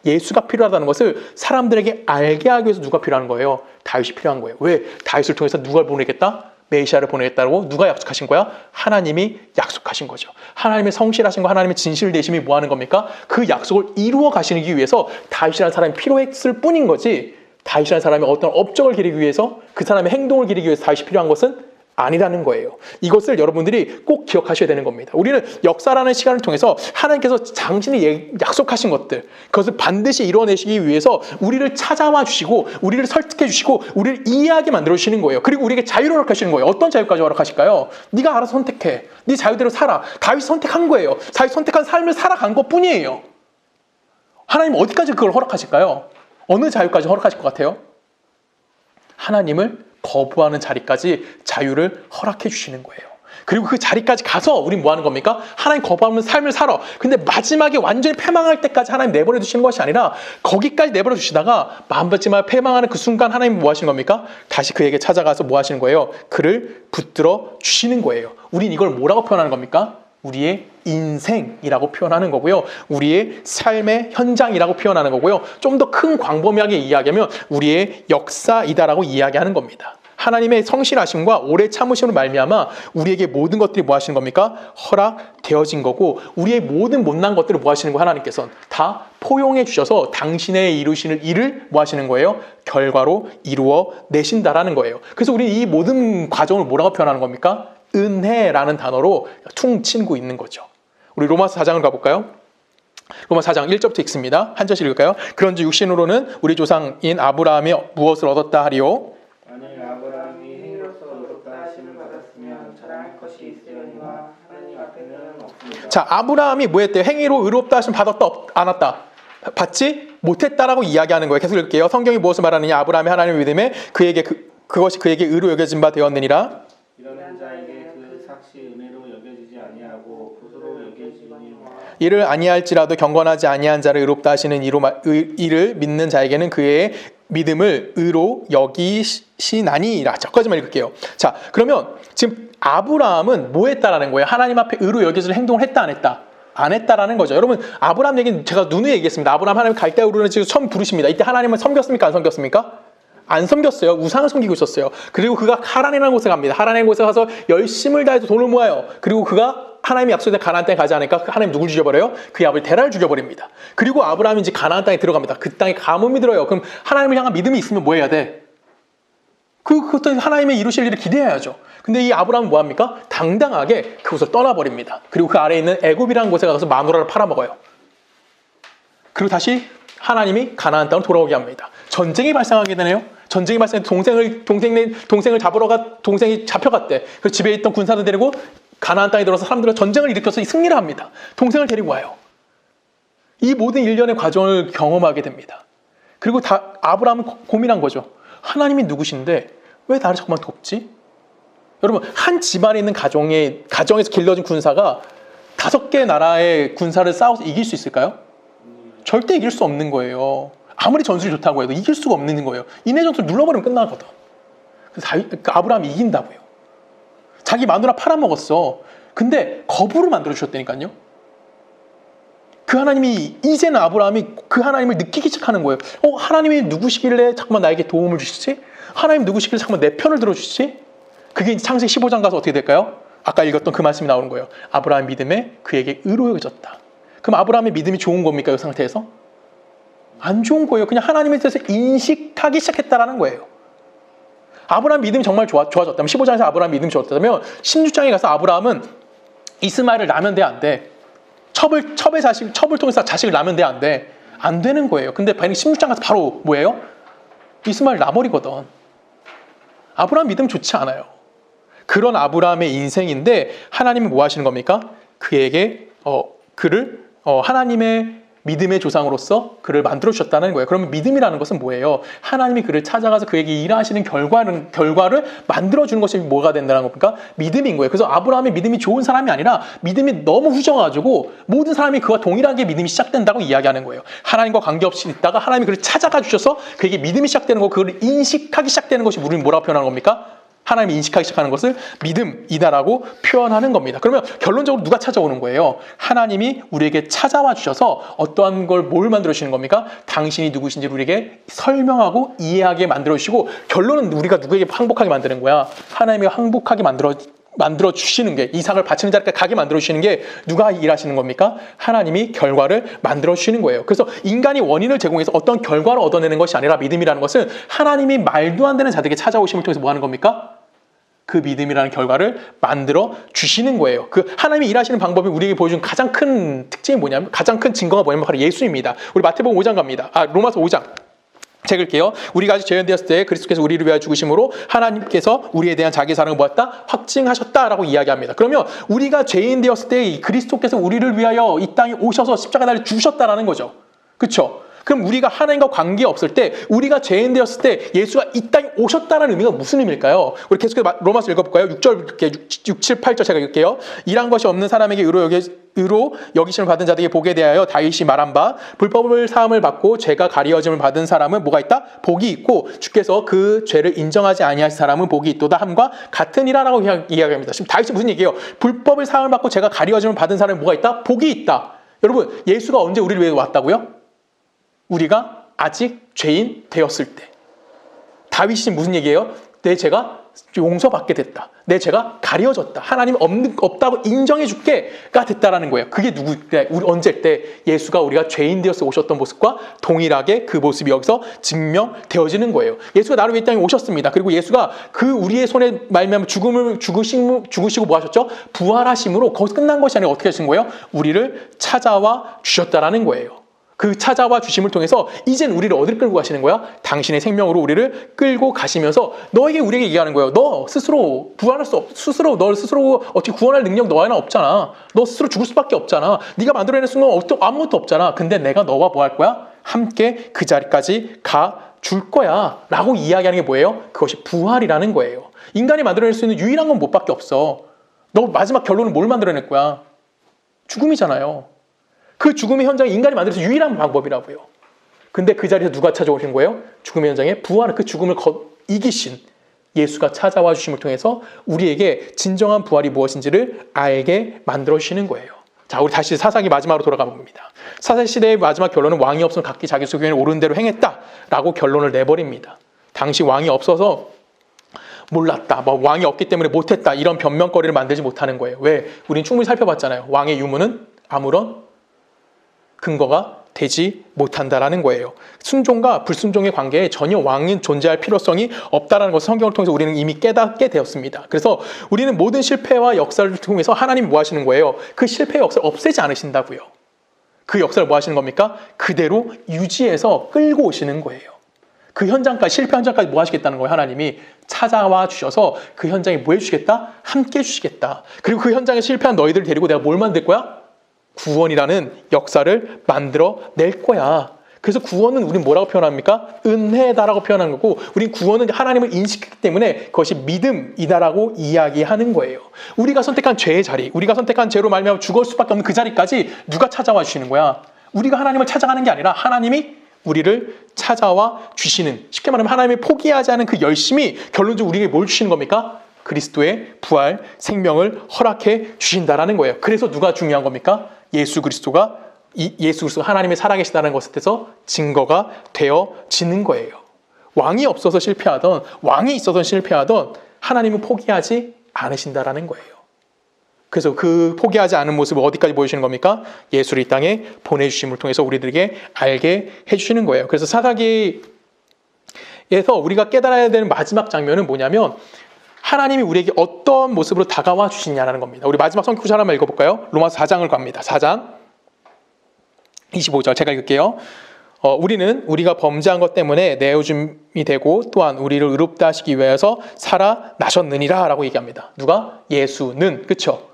예수가 필요하다는 것을 사람들에게 알게 하기 위해서 누가 필요한 거예요? 다윗이 필요한 거예요. 왜? 다윗을 통해서 누가 보내겠다? 메시아를 보내겠다고 누가 약속하신 거야? 하나님이 약속하신 거죠. 하나님의 성실하신 거, 하나님의 진실되심이 뭐 하는 겁니까? 그 약속을 이루어 가시기 위해서 다윗이라는 사람이 필요했을 뿐인 거지, 다윗이라는 사람이 어떤 업적을 기리기 위해서, 그 사람의 행동을 기리기 위해서 다윗이 필요한 것은 아니라는 거예요. 이것을 여러분들이 꼭 기억하셔야 되는 겁니다. 우리는 역사라는 시간을 통해서 하나님께서 당신이 약속하신 것들, 그것을 반드시 이뤄내시기 위해서 우리를 찾아와 주시고 우리를 설득해 주시고 우리를 이해하게 만들어 주시는 거예요. 그리고 우리에게 자유를 허락하시는 거예요. 어떤 자유까지 허락하실까요? 네가 알아서 선택해. 네 자유대로 살아. 다윗이 선택한 거예요. 다윗이 선택한 삶을 살아간 것뿐이에요. 하나님 어디까지 그걸 허락하실까요? 어느 자유까지 허락하실 것 같아요? 하나님을 거부하는 자리까지 자유를 허락해 주시는 거예요. 그리고 그 자리까지 가서 우린 뭐 하는 겁니까? 하나님 거부하는 삶을 살아. 근데 마지막에 완전히 패망할 때까지 하나님 내버려 두시는 것이 아니라 거기까지 내버려 두시다가 마지막에 패망하는 그 순간 하나님 뭐 하시는 겁니까? 다시 그에게 찾아가서 뭐 하시는 거예요? 그를 붙들어 주시는 거예요. 우린 이걸 뭐라고 표현하는 겁니까? 우리의 인생이라고 표현하는 거고요. 우리의 삶의 현장이라고 표현하는 거고요. 좀 더 큰 광범위하게 이야기하면 우리의 역사이다라고 이야기하는 겁니다. 하나님의 성실하심과 오래 참으심으로 말미암아 우리에게 모든 것들이 뭐 하시는 겁니까? 허락되어진 거고 우리의 모든 못난 것들을 뭐 하시는 거예요? 하나님께서는 다 포용해 주셔서 당신의 이루시는 일을 뭐 하시는 거예요? 결과로 이루어 내신다라는 거예요. 그래서 우리 이 모든 과정을 뭐라고 표현하는 겁니까? 은혜라는 단어로 퉁치고 있는 거죠. 우리 로마서 4장을 가볼까요? 로마서 4장 1절부터 읽습니다. 한 절씩 읽을까요? 그런즉 육신으로는 우리 조상인 아브라함이 무엇을 얻었다 하리요? 만일 아브라함이 행위로서 의롭다 하심을 받았으면 자랑할 것이 있으려니와 하나님 앞에는 없습니다. 자, 아브라함이 뭐 했대요? 행위로 의롭다 하심 받았다? 안 왔다? 받지 못했다라고 이야기하는 거예요. 계속 읽을게요. 성경이 무엇을 말하느냐? 아브라함이 하나님을 믿음에 그에게 그것이 그에게 의로 여겨진 바 되었느니라. 이러는 자에게 그 삭시 은혜로 여겨지지 아니하고 굿으로 여겨지니와 이를 아니할지라도 경건하지 아니한 자를 의롭다 하시는 이를 믿는 자에게는 그의 믿음을 의로 여기시나니라. 저까지만 읽을게요. 자, 그러면 지금 아브라함은 뭐 했다라는 거예요? 하나님 앞에 의로 여겨질 행동을 했다 안 했다? 안 했다라는 거죠. 여러분, 아브라함 얘기는 제가 누누이 얘기했습니다. 아브라함 하나님 갈대우르는 지금 처음 부르십니다. 이때 하나님을 섬겼습니까? 안 섬겼습니까? 안 섬겼어요. 우상을 섬기고 있었어요. 그리고 그가 하란이라는 곳에 갑니다. 하란이라는 곳에 가서 열심을 다해서 돈을 모아요. 그리고 그가 하나님이 약속된 가나안 땅에 가지 않으니까 하나님 누굴 죽여버려요? 그의 아버지 테라를 죽여버립니다. 그리고 아브라함이 이제 가나안 땅에 들어갑니다. 그 땅에 가뭄이 들어요. 그럼 하나님을 향한 믿음이 있으면 뭐 해야 돼? 그것도 하나님의 이루실 일을 기대해야죠. 근데 이 아브라함은 뭐합니까? 당당하게 그곳을 떠나버립니다. 그리고 그 아래에 있는 애굽이라는 곳에 가서 마누라를 팔아먹어요. 그리고 다시 하나님이 가나안 땅으로 돌아오게 합니다. 전쟁이 발생하게 되네요. 전쟁이 발생해 동생을 잡으러 동생이 잡혀갔대. 그래서 집에 있던 군사들 데리고 가나안 땅에 들어서 사람들과 전쟁을 일으켜서 승리를 합니다. 동생을 데리고 와요. 이 모든 일련의 과정을 경험하게 됩니다. 그리고 아브라함은 고민한 거죠. 하나님이 누구신데 왜 나를 정말 돕지? 여러분, 한 집안에 있는 가정에서 길러진 군사가 5개 나라의 군사를 싸워서 이길 수 있을까요? 절대 이길 수 없는 거예요. 아무리 전술이 좋다고 해도 이길 수가 없는 거예요. 이내 전술 눌러버리면 끝나거든. 그래서 아브라함이 이긴다고요. 자기 마누라 팔아먹었어. 근데 거부를 만들어 주셨다니까요. 그 하나님이 이제는 아브라함이 그 하나님을 느끼기 시작하는 거예요. 하나님이 누구시길래 잠깐만 나에게 도움을 주시지? 하나님 누구시길래 잠깐만 내 편을 들어주시지? 그게 창세기 15장 가서 어떻게 될까요? 아까 읽었던 그 말씀이 나오는 거예요. 아브라함 믿음에 그에게 의로 여겨졌다. 그럼 아브라함의 믿음이 좋은 겁니까? 이 상태에서? 안 좋은 거예요. 그냥 하나님에 대해서 인식하기 시작했다라는 거예요. 아브라함 믿음이 정말 좋아졌다면, 15장에서 아브라함 믿음이 좋았다면 16장에 가서 아브라함은 이스마엘을 낳으면 돼, 안 돼? 첩을 통해서 자식을 낳으면 돼, 안 돼? 안 되는 거예요. 근데 16장 가서 바로 뭐예요? 이스마엘 낳아버리거든. 아브라함 믿음 좋지 않아요. 그런 아브라함의 인생인데 하나님이 뭐 하시는 겁니까? 그에게 그를 하나님의 믿음의 조상으로서 그를 만들어 주셨다는 거예요. 그러면 믿음이라는 것은 뭐예요? 하나님이 그를 찾아가서 그에게 일하시는 결과를 만들어 주는 것이 뭐가 된다는 겁니까? 믿음인 거예요. 그래서 아브라함의 믿음이 좋은 사람이 아니라 믿음이 너무 후져가지고 모든 사람이 그와 동일하게 믿음이 시작된다고 이야기하는 거예요. 하나님과 관계없이 있다가 하나님이 그를 찾아가 주셔서 그에게 믿음이 시작되는 거, 그걸 인식하기 시작되는 것이 우리는 뭐라고 표현하는 겁니까? 하나님이 인식하기 시작하는 것을 믿음이다라고 표현하는 겁니다. 그러면 결론적으로 누가 찾아오는 거예요? 하나님이 우리에게 찾아와 주셔서 어떠한 뭘 만들어 주시는 겁니까? 당신이 누구신지 우리에게 설명하고 이해하게 만들어 주시고, 결론은 우리가 누구에게 항복하게 만드는 거야? 하나님이 항복하게 만들어 주시는 게, 이삭을 바치는 자리까지 가게 만들어 주시는 게 누가 일하시는 겁니까? 하나님이 결과를 만들어 주시는 거예요. 그래서 인간이 원인을 제공해서 어떤 결과를 얻어내는 것이 아니라, 믿음이라는 것은 하나님이 말도 안 되는 자들에게 찾아오심을 통해서 뭐 하는 겁니까? 그 믿음이라는 결과를 만들어 주시는 거예요. 그 하나님이 일하시는 방법이 우리에게 보여준 가장 큰 특징이 뭐냐면, 가장 큰 증거가 뭐냐면 바로 예수입니다. 우리 마태복음 5장 갑니다. 로마서 5장. 제가 읽게요. 우리가 아직 죄인되었을 때 그리스도께서 우리를 위하여 죽으심으로 하나님께서 우리에 대한 자기 사랑을 뭐했다? 확증하셨다라고 이야기합니다. 그러면 우리가 죄인 되었을 때 그리스도께서 우리를 위하여 이 땅에 오셔서 십자가 달려 주셨다라는 거죠. 그렇죠? 그럼 우리가 하나님과 관계 없을 때, 우리가 죄인 되었을 때 예수가 이 땅에 오셨다는 의미가 무슨 의미일까요? 우리 계속해서 로마서 읽어볼까요? 6절, 6, 7, 8절 제가 읽을게요. 일한 것이 없는 사람에게 의로 여기심을 받은 자들에게 복에 대하여 다윗이 말한 바, 불법을 사함을 받고 죄가 가리어짐을 받은 사람은 뭐가 있다? 복이 있고, 주께서 그 죄를 인정하지 아니하신 사람은 복이 있도다 함과 같으니라라고 이야기합니다. 지금 다윗이 무슨 얘기예요? 불법을 사함을 받고 죄가 가리어짐을 받은 사람은 뭐가 있다? 복이 있다. 여러분, 예수가 언제 우리를 위해 왔다고요? 우리가 아직 죄인 되었을 때. 다윗이 무슨 얘기예요? 내 죄가 용서받게 됐다. 내 죄가 가려졌다. 하나님 없다고 인정해 줄게가 됐다라는 거예요. 그게 우리 언제 때? 예수가 우리가 죄인 되어서 오셨던 모습과 동일하게 그 모습이 여기서 증명되어지는 거예요. 예수가 나를 위해 이 땅에 오셨습니다. 그리고 예수가 그 우리의 손에 말미암아 죽으시고 뭐 하셨죠? 부활하심으로 거기서 끝난 것이 아니라 어떻게 하신 거예요? 우리를 찾아와 주셨다라는 거예요. 그 찾아와 주심을 통해서 이젠 우리를 어디를 끌고 가시는 거야? 당신의 생명으로 우리를 끌고 가시면서 우리에게 얘기하는 거예요. 너 스스로 부활할 수 없어. 너 스스로 어떻게 구원할 능력 너 안에 없잖아. 너 스스로 죽을 수밖에 없잖아. 네가 만들어낼 수는 아무것도 없잖아. 근데 내가 너와 뭐 할 거야? 함께 그 자리까지 가 줄 거야 라고 이야기하는 게 뭐예요? 그것이 부활이라는 거예요. 인간이 만들어낼 수 있는 유일한 건 뭐밖에 없어. 너 마지막 결론은 뭘 만들어낼 거야? 죽음이잖아요. 그 죽음의 현장이 인간이 만들어서 유일한 방법이라고요. 근데 그 자리에서 누가 찾아오신 거예요? 죽음의 현장에 부활을, 그 죽음을 이기신 예수가 찾아와 주심을 통해서 우리에게 진정한 부활이 무엇인지를 알게 만들어 주시는 거예요. 자, 우리 다시 사사기 마지막으로 돌아가 봅니다. 사사기 시대의 마지막 결론은 왕이 없으면 각기 자기 소견을 옳은 대로 행했다라고 결론을 내버립니다. 당시 왕이 없어서 몰랐다, 왕이 없기 때문에 못했다, 이런 변명거리를 만들지 못하는 거예요. 왜? 우린 충분히 살펴봤잖아요. 왕의 유무는 아무런 근거가 되지 못한다라는 거예요. 순종과 불순종의 관계에 전혀 왕은 존재할 필요성이 없다라는 것을 성경을 통해서 우리는 이미 깨닫게 되었습니다. 그래서 우리는 모든 실패와 역사를 통해서 하나님이 뭐 하시는 거예요? 그 실패의 역사를 없애지 않으신다고요. 그 역사를 뭐 하시는 겁니까? 그대로 유지해서 끌고 오시는 거예요. 그 현장까지, 실패 현장까지 뭐 하시겠다는 거예요? 하나님이 찾아와 주셔서 그 현장에 뭐 해주시겠다? 함께 해주시겠다. 그리고 그 현장에 실패한 너희들을 데리고 내가 뭘 만들 거야? 구원이라는 역사를 만들어 낼 거야. 그래서 구원은 우린 뭐라고 표현합니까? 은혜다라고 표현하는 거고, 우린 구원은 하나님을 인식했기 때문에 그것이 믿음이다라고 이야기하는 거예요. 우리가 선택한 죄의 자리, 우리가 선택한 죄로 말미암아 죽을 수밖에 없는 그 자리까지 누가 찾아와 주시는 거야? 우리가 하나님을 찾아가는 게 아니라 하나님이 우리를 찾아와 주시는, 쉽게 말하면 하나님이 포기하지 않은 그 열심이 결론적으로 우리에게 뭘 주시는 겁니까? 그리스도의 부활, 생명을 허락해 주신다라는 거예요. 그래서 누가 중요한 겁니까? 예수 그리스도가 하나님의 살아계시다는 것에 대해서 증거가 되어지는 거예요. 왕이 없어서 실패하던, 왕이 있어서 실패하던 하나님은 포기하지 않으신다라는 거예요. 그래서 그 포기하지 않은 모습을 어디까지 보여주시는 겁니까? 예수를 이 땅에 보내주심을 통해서 우리들에게 알게 해주시는 거예요. 그래서 사사기에서 우리가 깨달아야 되는 마지막 장면은 뭐냐면, 하나님이 우리에게 어떤 모습으로 다가와 주시냐는 겁니다. 우리 마지막 성경 구절 한번 읽어볼까요? 로마서 4장을 갑니다. 4장 25절 제가 읽을게요. 우리는 우리가 범죄한 것 때문에 내어줌이 되고 또한 우리를 의롭다 하시기 위해서 살아나셨느니라 라고 얘기합니다. 누가? 예수는. 그렇죠?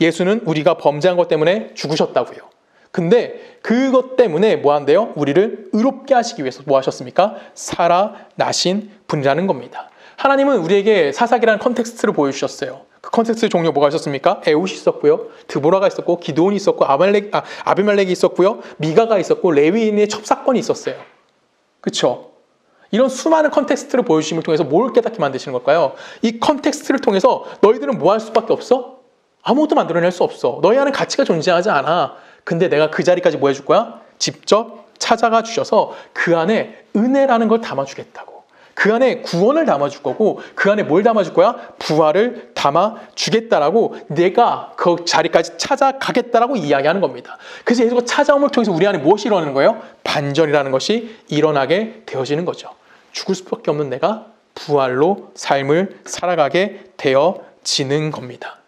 예수는 우리가 범죄한 것 때문에 죽으셨다고요. 근데 그것 때문에 뭐 한대요? 우리를 의롭게 하시기 위해서 뭐 하셨습니까? 살아나신 분이라는 겁니다. 하나님은 우리에게 사사기라는 컨텍스트를 보여주셨어요. 그 컨텍스트 종류가 뭐가 있었습니까? 에훗이 있었고요, 드보라가 있었고, 기드온이 있었고, 아비멜렉이 있었고요, 미가가 있었고, 레위인의 첩사건이 있었어요. 그렇죠? 이런 수많은 컨텍스트를 보여주심을 통해서 뭘 깨닫게 만드시는 걸까요? 이 컨텍스트를 통해서 너희들은 뭐 할 수밖에 없어? 아무것도 만들어낼 수 없어. 너희 안에 가치가 존재하지 않아. 근데 내가 그 자리까지 뭐 해줄 거야? 직접 찾아가 주셔서 그 안에 은혜라는 걸 담아주겠다고. 그 안에 구원을 담아줄 거고, 그 안에 뭘 담아줄 거야? 부활을 담아주겠다라고, 내가 그 자리까지 찾아가겠다라고 이야기하는 겁니다. 그래서 예수가 찾아옴을 통해서 우리 안에 무엇이 일어나는 거예요? 반전이라는 것이 일어나게 되어지는 거죠. 죽을 수밖에 없는 내가 부활로 삶을 살아가게 되어지는 겁니다.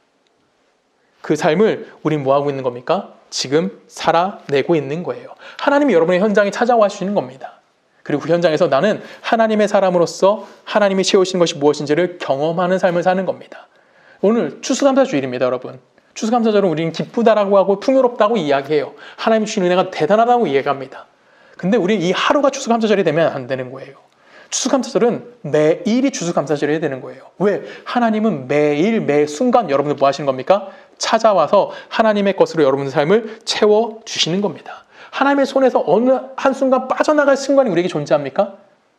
그 삶을 우린 뭐하고 있는 겁니까? 지금 살아내고 있는 거예요. 하나님이 여러분의 현장에 찾아와 주시는 겁니다. 그리고 그 현장에서 나는 하나님의 사람으로서 하나님이 채우신 것이 무엇인지를 경험하는 삶을 사는 겁니다. 오늘 추수감사주일입니다, 여러분. 추수감사절은 우리는 기쁘다라고 하고 풍요롭다고 이야기해요. 하나님이 주신 은혜가 대단하다고 이야기합니다. 근데 우리 이 하루가 추수감사절이 되면 안 되는 거예요. 추수감사절은 매일이 추수감사절이 되는 거예요. 왜? 하나님은 매일 매 순간 여러분들 뭐 하시는 겁니까? 찾아와서 하나님의 것으로 여러분의 삶을 채워주시는 겁니다. 하나님의 손에서 어느 한순간 빠져나갈 순간이 우리에게 존재합니까?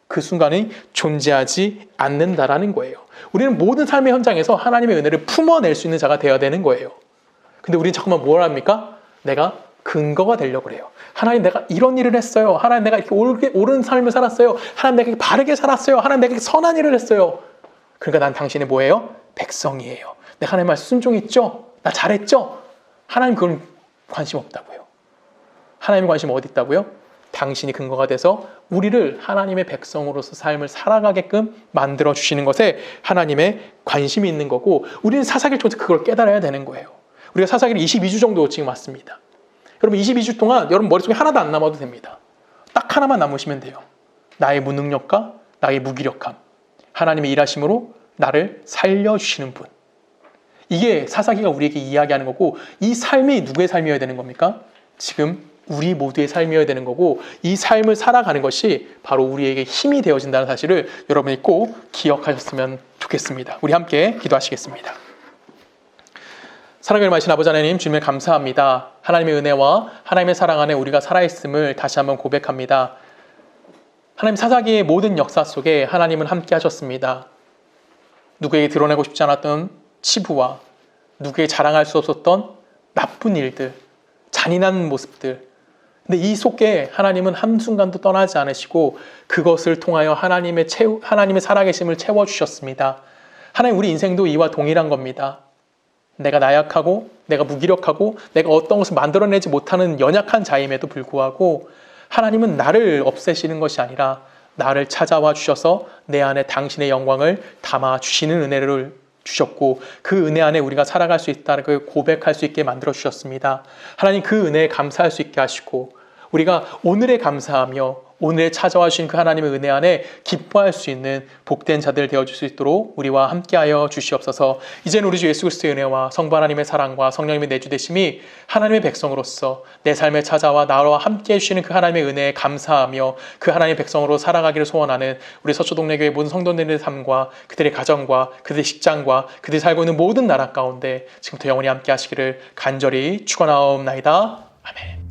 그 순간이 존재하지 않는다라는 거예요. 우리는 모든 삶의 현장에서 하나님의 은혜를 품어낼 수 있는 자가 되어야 되는 거예요. 근데 우리는 자꾸만 뭘 합니까? 내가 근거가 되려고 그래요. 하나님, 내가 이런 일을 했어요. 하나님, 내가 이렇게 옳은 삶을 살았어요. 하나님, 내가 바르게 살았어요. 하나님, 내가 선한 일을 했어요. 그러니까 난 당신이 뭐예요? 백성이에요. 내가 하나님 말씀 순종했죠? 나 잘했죠? 하나님 그건 관심 없다고요. 하나님의 관심 어디 있다고요? 당신이 근거가 돼서 우리를 하나님의 백성으로서 삶을 살아가게끔 만들어주시는 것에 하나님의 관심이 있는 거고, 우리는 사사기를 통해서 그걸 깨달아야 되는 거예요. 우리가 사사기를 22주 정도 지금 왔습니다. 여러분 22주 동안 여러분 머릿속에 하나도 안 남아도 됩니다. 딱 하나만 남으시면 돼요. 나의 무능력과 나의 무기력함, 하나님의 일하심으로 나를 살려주시는 분. 이게 사사기가 우리에게 이야기하는 거고, 이 삶이 누구의 삶이어야 되는 겁니까? 지금 우리 모두의 삶이어야 되는 거고, 이 삶을 살아가는 것이 바로 우리에게 힘이 되어진다는 사실을 여러분이 꼭 기억하셨으면 좋겠습니다. 우리 함께 기도하시겠습니다. 사랑을 마신 아버지 하나님, 주님을 감사합니다. 하나님의 은혜와 하나님의 사랑 안에 우리가 살아있음을 다시 한번 고백합니다. 하나님, 사사기의 모든 역사 속에 하나님은 함께 하셨습니다. 누구에게 드러내고 싶지 않았던 치부와 누구에게 자랑할 수 없었던 나쁜 일들, 잔인한 모습들, 근데 이 속에 하나님은 한순간도 떠나지 않으시고 그것을 통하여 하나님의 살아계심을 채워주셨습니다. 하나님, 우리 인생도 이와 동일한 겁니다. 내가 나약하고 내가 무기력하고 내가 어떤 것을 만들어내지 못하는 연약한 자임에도 불구하고 하나님은 나를 없애시는 것이 아니라 나를 찾아와 주셔서 내 안에 당신의 영광을 담아주시는 은혜를 주셨고, 그 은혜 안에 우리가 살아갈 수 있다는 걸 고백할 수 있게 만들어 주셨습니다. 하나님, 그 은혜에 감사할 수 있게 하시고 우리가 오늘에 감사하며 오늘에 찾아와 주신 그 하나님의 은혜 안에 기뻐할 수 있는 복된 자들 되어줄 수 있도록 우리와 함께하여 주시옵소서. 이제는 우리 주 예수 그리스도의 은혜와 성부 하나님의 사랑과 성령님의 내주되심이 하나님의 백성으로서 내 삶에 찾아와 나와 함께해 주시는 그 하나님의 은혜에 감사하며 그 하나님의 백성으로 살아가기를 소원하는 우리 서초동네교회 모든 성도들의 삶과 그들의 가정과 그들의 직장과 그들이 살고 있는 모든 나라 가운데 지금부터 영원히 함께 하시기를 간절히 축원하옵나이다. 아멘.